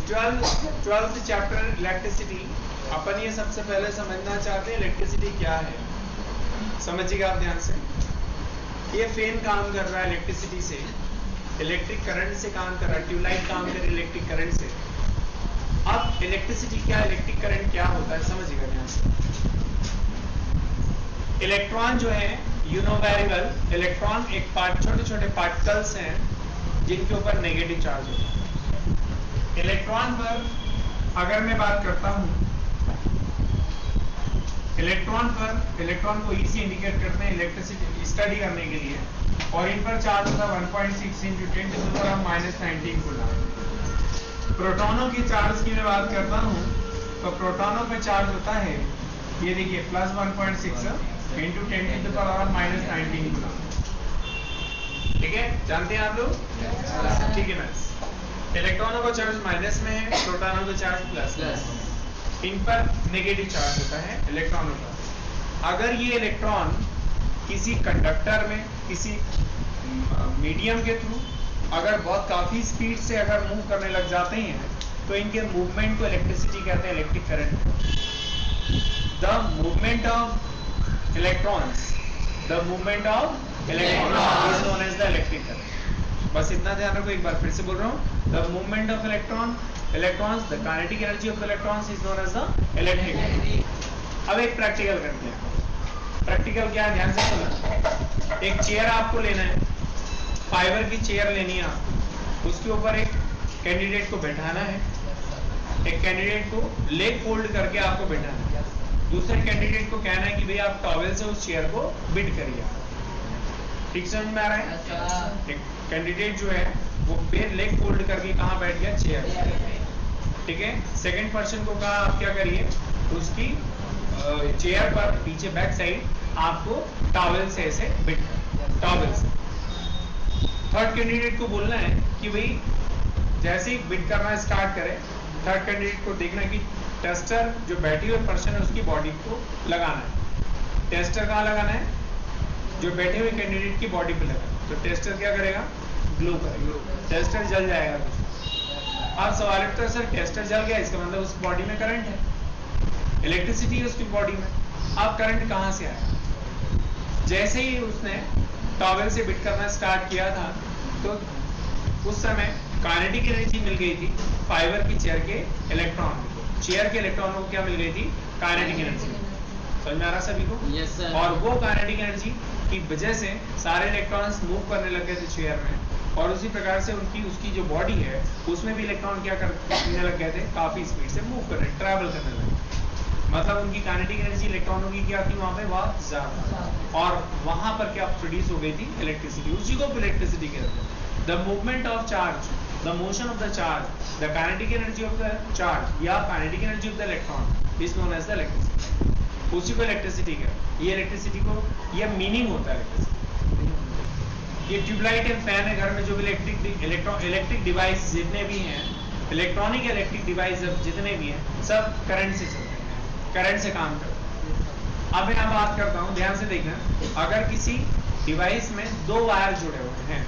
Twelfth chapter electricity. अपन ये सबसे पहले समझना चाहते हैं इलेक्ट्रिसिटी क्या है। समझिएगा आप ध्यान से। ये फैन काम कर रहा है इलेक्ट्रिसिटी से, इलेक्ट्रिक करंट से काम कर रहा है। ट्यूबलाइट काम कर रही है इलेक्ट्रिक करंट से। अब इलेक्ट्रिसिटी क्या, इलेक्ट्रिक करंट क्या होता है समझिएगा ध्यान से। इलेक्ट्रॉन जो है you know very well, electron एक छोटे छोटे पार्टिकल्स हैं जिनके ऊपर नेगेटिव चार्ज होता है। इलेक्ट्रॉन पर अगर मैं बात करता हूं, इलेक्ट्रॉन को इसी इंडिकेट करते हैं इलेक्ट्रिसिटी स्टडी करने के लिए, और इन पर चार्ज होता है 1.6 × 10⁻⁻19 कूलम। प्रोटॉनों की चार्ज की मैं बात करता हूं तो प्रोटॉनों पे चार्ज होता है, ये देखिए +1.6 × 10⁻⁻19 कूलम। ठीक है, जानते हैं आप लोग? ठीक है ना। इलेक्ट्रॉनों का चार्ज माइनस में है, प्रोटॉनों का चार्ज प्लस। इन पर नेगेटिव चार्ज होता है इलेक्ट्रॉनों का। अगर ये इलेक्ट्रॉन किसी कंडक्टर में, किसी मीडियम के थ्रू अगर बहुत काफी स्पीड से अगर मूव करने लग जाते हैं तो इनके मूवमेंट को इलेक्ट्रिसिटी कहते हैं, electric current. The movement of electrons is known as the electric current. बस इतना ध्यान रखो, एक बार फिर से बोल रहा हूँ। The movement of electrons, the kinetic energy of electrons is known as the electric. अब एक प्रैक्टिकल करते हैं। प्रैक्टिकल क्या है, ध्यान से सुनना। एक चेयर आपको लेना है, फाइबर की चेयर लेनी है आपको। उसके ऊपर एक कैंडिडेट को बैठाना है, एक कैंडिडेट को लेग फोल्ड करके आपको बैठाना है। दूसरे कैंडिडेट को कहना है कि भाई आप टॉवेल से उस चेयर को बिट करिए। ठीक समझ में आ रहा है? एक कैंडिडेट जो है वो पैर लेग फोल्ड करके कहाँ बैठ गया, चेयर। ठीक है, सेकंड पर्सन को कहा आप क्या करिए, उसकी चेयर पर पीछे बैक साइड आपको टॉवेल से ऐसे बिट, टॉवेल से। थर्ड कैंडिडेट को बोलना है कि भाई जैसे ही बिट करना स्टार्ट करे, थर्ड कैंडिडेट को देखना है कि टेस्टर जो बैठी हुई पर्सन है उसकी बॉडी को लगाना है। टेस्टर कहाँ लगाना है, जो बैठे हुए कैंडिडेट की बॉडी पे लगाना है। तो टेस्टर क्या करेगा, ग्लो करेगा, टेस्टर जल जाएगा। अब सवाल उठता है, सर टेस्टर जल गया, इसका मतलब उस बॉडी में करंट है, इलेक्ट्रिसिटी है उसकी बॉडी में। अब करंट कहाँ से आया? जैसे ही उसने टॉवेल से बिट करना स्टार्ट किया था तो उस समय काइनेटिक एनर्जी मिल गई थी फाइबर की चेयर के इलेक्ट्रॉन को। चेयर के इलेक्ट्रॉनों को क्या मिल गई थी, काइनेटिक एनर्जी। समझ में आ रहा सभी को? yes, sir. और वो काइनेटिक एनर्जी की वजह से सारे इलेक्ट्रॉन्स मूव करने लगे थे चेयर में, और उसी प्रकार से उसकी जो बॉडी है उसमें भी इलेक्ट्रॉन क्या करने लग गए थे, काफी स्पीड से मूव कर रहे, ट्रैवल करने लगे। मतलब उनकी काइनेटिक एनर्जी इलेक्ट्रॉनों की क्या थी वहां पे, बहुत ज्यादा, और वहां पर क्या प्रोड्यूस हो गई थी, इलेक्ट्रिसिटी। उसी को इलेक्ट्रिसिटी कहते हैं। The movement of charge, the motion of the charge, the kinetic energy of the charge या kinetic energy of the electron is known as the electricity. उसी को इलेक्ट्रिसिटी कहते हैं। ये इलेक्ट्रिसिटी को, ये मीनिंग होता है इलेक्ट्रिसिटी। ये ट्यूबलाइट एंड फैन है, घर में जो भी इलेक्ट्रिक डिवाइस जितने भी हैं, इलेक्ट्रॉनिक इलेक्ट्रिक डिवाइस जितने भी हैं, सब करंट से चलते हैं, करंट से काम करते हैं। अब मैं बात करता हूँ, ध्यान से देखना। अगर किसी डिवाइस में दो वायर जुड़े हुए हैं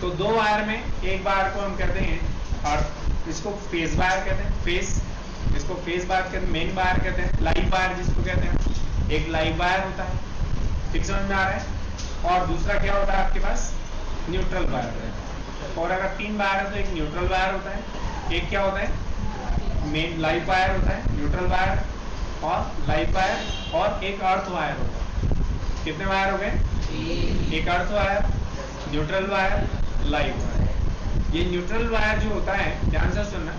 तो दो वायर में एक वायर को हम कहते हैं, और इसको फेस वायर कहते हैं, इसको फेस वायर कहते हैं, मेन वायर कहते हैं, लाइव वायर जिसको कहते हैं। एक लाइव वायर होता है, ठीक समझ में आ रहा है? और दूसरा क्या होता है आपके पास, न्यूट्रल वायर। और अगर तीन वायर है तो एक न्यूट्रल वायर होता है, एक क्या होता है, मेन लाइव वायर होता है, न्यूट्रल वायर और लाइव वायर, और एक अर्थ वायर होता है। कितने वायर हो गए? एक earth wire, neutral wire, live wire. ये न्यूट्रल वायर जो होता है, ध्यान से सुनना,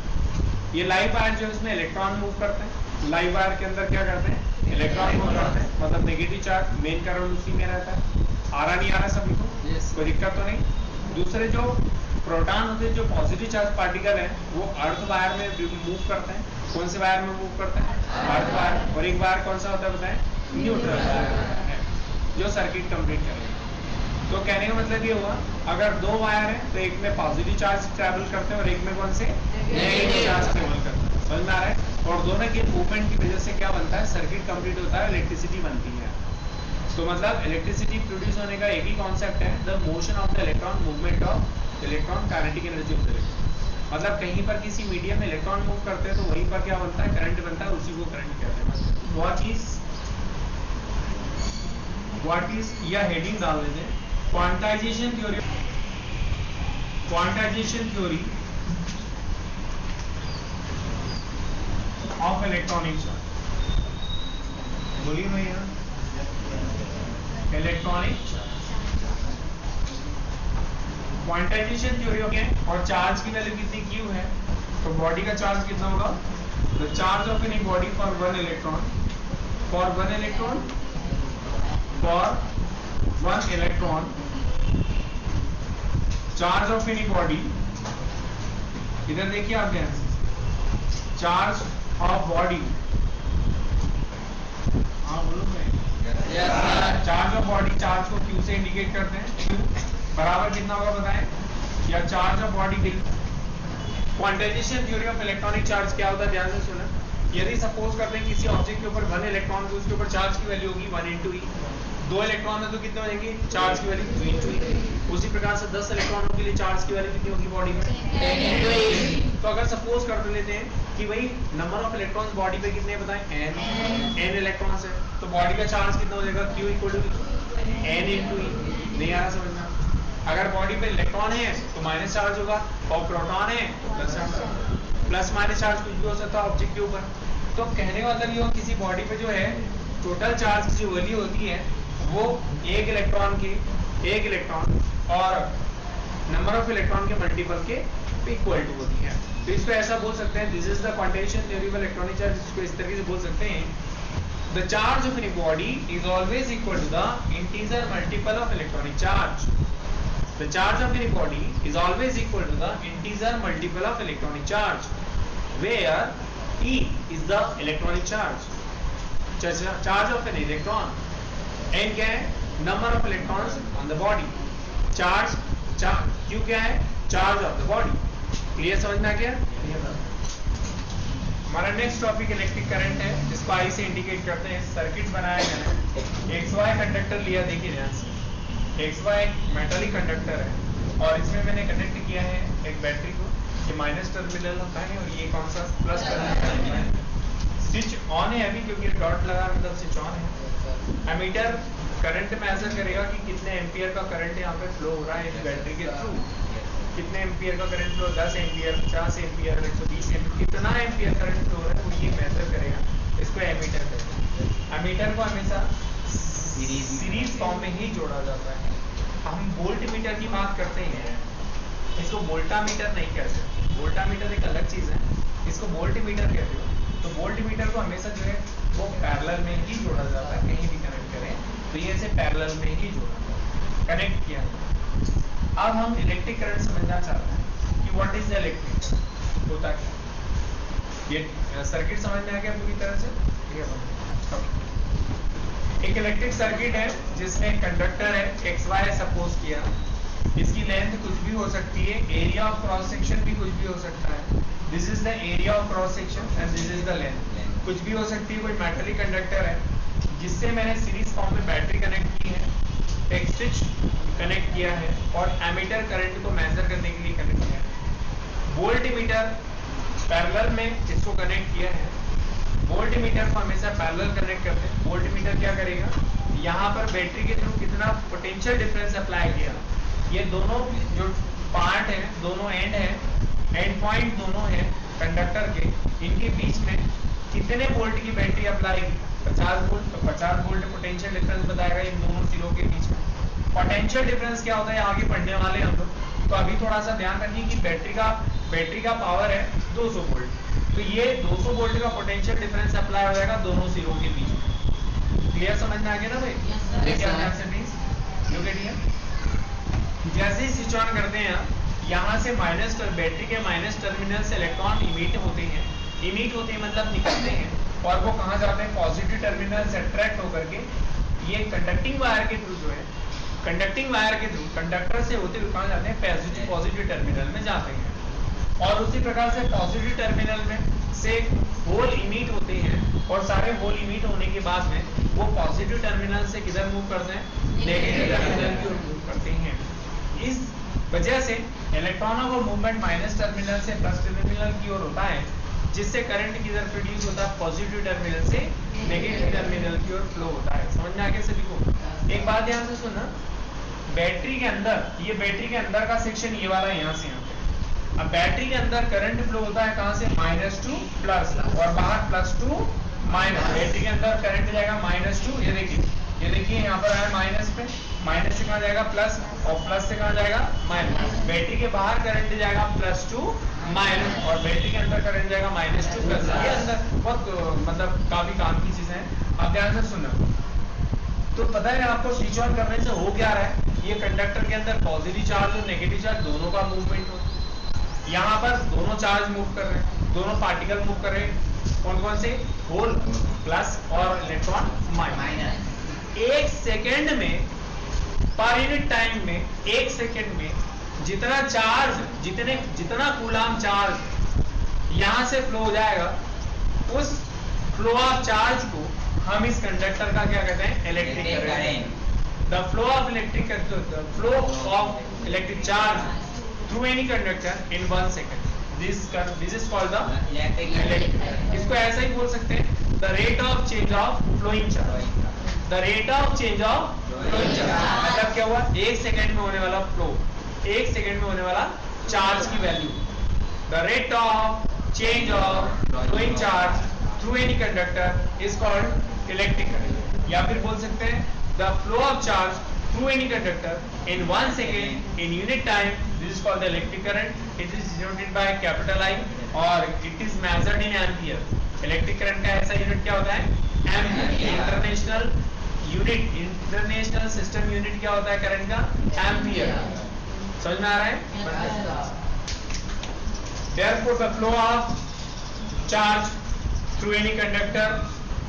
ये लाइव वायर जो है उसमें इलेक्ट्रॉन मूव करते हैं। लाइव वायर के अंदर क्या करते हैं, इलेक्ट्रॉन मूव करते हैं, मतलब नेगेटिव चार्ज, मेन करंट उसी में रहता है। आ रहा नहीं आ रहा सभी को? yes. कोई दिक्कत तो नहीं? दूसरे जो प्रोटॉन होते हैं, जो पॉजिटिव चार्ज पार्टिकल है, वो अर्थ वायर में मूव करते हैं। कौन से वायर में मूव करते हैं, अर्थ वायर। और एक वायर कौन सा होता है बताएं, न्यूट्रल वायर है, जो सर्किट कंप्लीट करेगा। तो कहने का मतलब ये हुआ, अगर दो वायर है तो एक में पॉजिटिव चार्ज ट्रैवल करते हैं और एक में कौन से, नेगेटिव चार्ज ट्रैवल करते हैं। समझ में आ रहा है? और दोनों के मूवमेंट की वजह से क्या बनता है, सर्किट कंप्लीट होता है, इलेक्ट्रिसिटी बनती है। तो मतलब इलेक्ट्रिसिटी प्रोड्यूस होने का एक ही कॉन्सेप्ट है, the motion of the electron, movement of electron, kinetic energy of the electron. मतलब कहीं पर किसी मीडियम में इलेक्ट्रॉन मूव करते हैं तो वहीं पर क्या बनता है, करंट बनता है, उसी को करंट कहते हैं। व्हाट इज या हेडिंग डाल देते हैं, quantization theory of electronic charge. बोलिए भैया, इलेक्ट्रॉनिक क्वांटाइजेशन थ्योरी हो गया। और चार्ज की वैल्यू कितनी क्यू है, तो बॉडी का चार्ज कितना होगा, the charge of any body for one electron charge of any body, इधर देखिए आप ध्यान से, चार्ज ऑफ बॉडी, हाँ बोलो भाई, चार्ज ऑफ बॉडी, चार्ज को क्यू से इंडिकेट करते हैं, क्यू बराबर कितना होगा बताएं, या charge of body. Quantization theory of electronic charge क्या होता है, ध्यान से सुना। यदि सपोज करते हैं किसी ऑब्जेक्ट के ऊपर 1 इलेक्ट्रॉन, तो उसके ऊपर चार्ज की वैल्यू होगी 1 × E। 2 इलेक्ट्रॉन है तो कितने हो जाएंगे, चार्ज की वैल्यू 2 × E। उसी प्रकार से 10 इलेक्ट्रॉनों के लिए चार्ज की वैल्यू कितनी होगी बॉडी में, 10 × E। तो अगर सपोज कर लेते हैं कि भाई नंबर ऑफ इलेक्ट्रॉन्स बॉडी पे कितने बताएं, n इलेक्ट्रॉन्स है, तो बॉडी का चार्ज कितना हो जाएगा, Q = n × E। नहीं आ रहा समझ में? अगर बॉडी पे इलेक्ट्रॉन है तो माइनस चार्ज होगा, और प्रोटॉन है तो प्लस चार्ज होगा। प्लस माइनस चार्ज कुछ भी हो सकता है ऑब्जेक्ट के ऊपर। तो कहने का मतलब ये हो, किसी बॉडी पे जो है टोटल चार्ज की जो वैल्यू होती है वो एक इलेक्ट्रॉन और नंबर ऑफ इलेक्ट्रॉन के मल्टीपल के इक्वल टू होती है। तो इसको ऐसा बोल सकते हैं, this is the quantization theory of electronic charge. इसको इस तरीके से बोल सकते हैं, the charge of any body is always equal to the integer multiple of electronic charge. The charge of any body is always equal to the integer multiple of electronic charge, where E is the electronic charge. Charge of an electron. N क्या है, number of electrons on the body. Charge Q क्या है, charge of the body. Clear समझ में आ गया? हमारा next topic electric current है, जिसको आई से इंडिकेट करते हैं। सर्किट बनाया मैंने, XY कंडक्टर लिया, देखिए ध्यान से। XY एक मेटालिक कंडक्टर है और इसमें मैंने कनेक्ट किया है एक बैटरी को, ये माइनस टर्मिनल होता है और ये कौन सा प्लस टर्मिनल है। स्विच ऑन है अभी क्योंकि डॉट लगा मतलब स्विच ऑन है। एमीटर करंट मेजर करेगा कि कितने एम्पियर का करंट यहाँ पे फ्लो हो रहा है इस बैटरी के थ्रू। कितने एम्पियर का current flow, 10 ampere, 50 ampere, 120 ampere, कितना एम्पियर करंट फ्लो हो रहा है वो ये मेजर करेगा। इसको एमीटर कहते हैं। एमीटर को हमेशा सीरीज फॉर्म में ही जोड़ा जाता है। हम वोल्ट मीटर की बात करते हैं, इसको वोल्टामीटर नहीं कहते। वोल्टामीटर एक अलग चीज है, इसको वोल्ट मीटर कहते हो। तो वोल्ट मीटर को हमेशा जो है वो पैरेलल में ही जोड़ा जाता है, कहीं भी कनेक्ट करें तो ये ऐसे पैरेलल में ही जोड़ा कनेक्ट किया। अब हम इलेक्ट्रिक करंट समझना चाहते हैं कि व्हाट इज इलेक्ट्रिक, होता क्या। ये सर्किट समझ में आ गया पूरी तरह से। एक इलेक्ट्रिक सर्किट है जिसमें कंडक्टर है, XY सपोज किया, इसकी लेंथ कुछ भी हो सकती है, एरिया ऑफ क्रॉस सेक्शन भी कुछ भी हो सकता है। This is the area of cross section and this is the length, कुछ भी हो सकती है। कोई मेटालिक कंडक्टर है जिससे मैंने सीरीज फॉर्म में बैटरी कनेक्ट की है, एक स्विच कनेक्ट किया है और एमीटर करंट को मेजर करने के लिए कनेक्ट किया है। वोल्ट मीटर पैरेलल में इसको कनेक्ट किया है। वोल्ट मीटर को हमेशा पैरेलल कनेक्ट करते हैं। वोल्ट मीटर क्या करेगा, यहाँ पर बैटरी के थ्रू कितना पोटेंशियल डिफरेंस अप्लाई किया, ये दोनों जो पार्ट है, दोनों एंड है, एंड पॉइंट दोनों है कंडक्टर के, इनके बीच में कितने वोल्ट की बैटरी अप्लाई की, 50 वोल्ट। तो 50 वोल्ट पोटेंशियल डिफरेंस बताएगा इन दोनों सिरों के बीच में। पोटेंशियल डिफरेंस क्या होता है आगे पढ़ने वाले हम लोग। तो अभी थोड़ा सा ध्यान रखिए कि बैटरी का पावर है 200 वोल्ट, तो ये 200 वोल्ट का पोटेंशियल डिफरेंस अप्लाई हो जाएगा दोनों सिरों के बीच में। क्लियर समझ में आ गया ना भाई? देखिए ध्यान से प्लीज, लुक एट हियर। जैसे ही स्विच ऑन करते हैं यहाँ से बैटरी के माइनस टर्मिनल से इलेक्ट्रॉन इमिट होते हैं मतलब निकलते हैं, और वो कहाँ जाते हैं, पॉजिटिव टर्मिनल से अट्रैक्ट होकर के ये कंडक्टिंग वायर के थ्रू जो है, कंडक्टिंग वायर के थ्रू कंडक्टर से होते हुए कहाँ जाते हैं, पॉजिटिव टर्मिनल में जाते हैं। और उसी प्रकार से पॉजिटिव टर्मिनल में से होल इमिट होते हैं, और सारे होल इमिट होने के बाद में वो पॉजिटिव टर्मिनल से किधर मूव करते हैं, नेगेटिव टर्मिनल की ओर मूव करते हैं। इस वजह से इलेक्ट्रॉनों का मूवमेंट माइनस टर्मिनल से प्लस टर्मिनल की ओर होता है, जिससे करंट किधर प्रोड्यूस होता है, पॉजिटिव टर्मिनल से नेगेटिव टर्मिनल की ओर फ्लो होता है। समझ में आ गया सभी को? एक बात ध्यान से सुनना, बैटरी के अंदर, ये बैटरी के अंदर का सेक्शन ये वाला यहाँ से यहाँ पे, अब बैटरी के अंदर करंट फ्लो होता है कहाँ से, माइनस टू प्लस, और बाहर प्लस टू माइनस। बैटरी के अंदर करंट जाएगा माइनस टू, ये देखिए यहाँ पर है माइनस पे, माइनस से कहाँ जाएगा प्लस, और प्लस से कहाँ जाएगा माइनस। बैटरी के बाहर करंट जाएगा प्लस टू माइनस, और बैटरी के अंदर करंट जाएगा माइनस टू प्लस। ये अंदर बहुत मतलब काफी काम की चीजें हैं, आप ध्यान से सुनना। तो पता है आपको स्विच ऑन करने से हो क्या रहा है, ये कंडक्टर के अंदर पॉजिटिव चार्ज और नेगेटिव चार्ज दोनों का मूवमेंट होता है। यहाँ पर दोनों चार्ज मूव कर रहे हैं, दोनों पार्टिकल मूव कर रहे हैं, कौन कौन से, होल प्लस और इलेक्ट्रॉन माइनस। एक सेकेंड में, पर यूनिट टाइम में, एक सेकेंड में जितना चार्ज, जितना कूलाम चार्ज यहां से फ्लो हो जाएगा, उस फ्लो ऑफ चार्ज को हम इस कंडक्टर का क्या कहते हैं, electric current. The flow of electric charge through any conductor in 1 second, this is called the electric. इसको ऐसा ही बोल सकते हैं, the rate of change of flowing charge, the rate of change of flowing charge. मतलब क्या हुआ, एक सेकेंड में होने वाला फ्लो, एक सेकेंड में होने वाला चार्ज की value, the rate of change of flowing charge through any conductor is called electric current. या फिर बोल सकते हैं the flow of charge through any conductor in 1 second in unit time, this is called the electric current. It is denoted by capital I और it is measured in ampere. Electric current का ऐसा unit क्या होता है, ampere. International unit, international system unit क्या होता है current का, एम्पियर। समझ में आ रहा है? Therefore the flow of charge through any conductor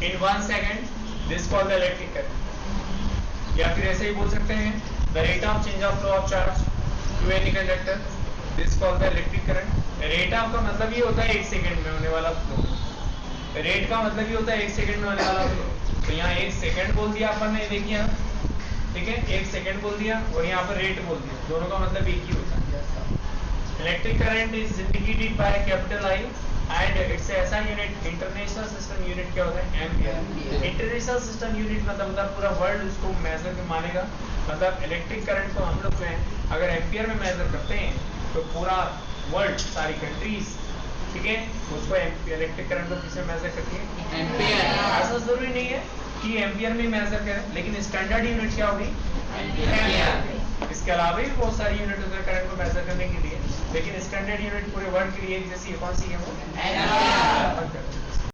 in 1 second, this is called the electric current। या फिर ऐसे ही बोल सकते हैं, the rate of change of flow of charge through any conductor, this is called the electric current। rate of का मतलब ये होता है एक सेकंड में होने वाला फ्लो, रेट का मतलब ये होता है एक सेकंड में होने वाला फ्लो। तो यहाँ एक सेकंड बोल दिया अपन ने, देखिए ठीक है, एक सेकंड बोल दिया और यहाँ पर रेट बोल दिया, दोनों का मतलब एक ही होता है। Electric current is indicated by capital I and it's ऐसा यूनिट, इंटरनेशनल सिस्टम यूनिट क्या होता है, एम्पियर। इंटरनेशनल सिस्टम यूनिट मतलब पूरा वर्ल्ड उसको मेजर में मानेगा। मतलब इलेक्ट्रिक करंट को हम लोग जो है अगर एम्पियर में मेजर करते हैं तो पूरा वर्ल्ड, सारी कंट्रीज, ठीक है, उसको इलेक्ट्रिक करंट को किसमें मेजर करती है, एम्पियर। ऐसा जरूरी नहीं है कि एम्पियर में मेजर करें, लेकिन स्टैंडर्ड यूनिट क्या होगी, एम्पियर। इसके अलावा भी बहुत सारी यूनिट होते हैं करंट को मेजर करने के लिए, लेकिन स्टैंडर्ड यूनिट पूरे वर्ल्ड के लिए जैसी कौन सी है वो,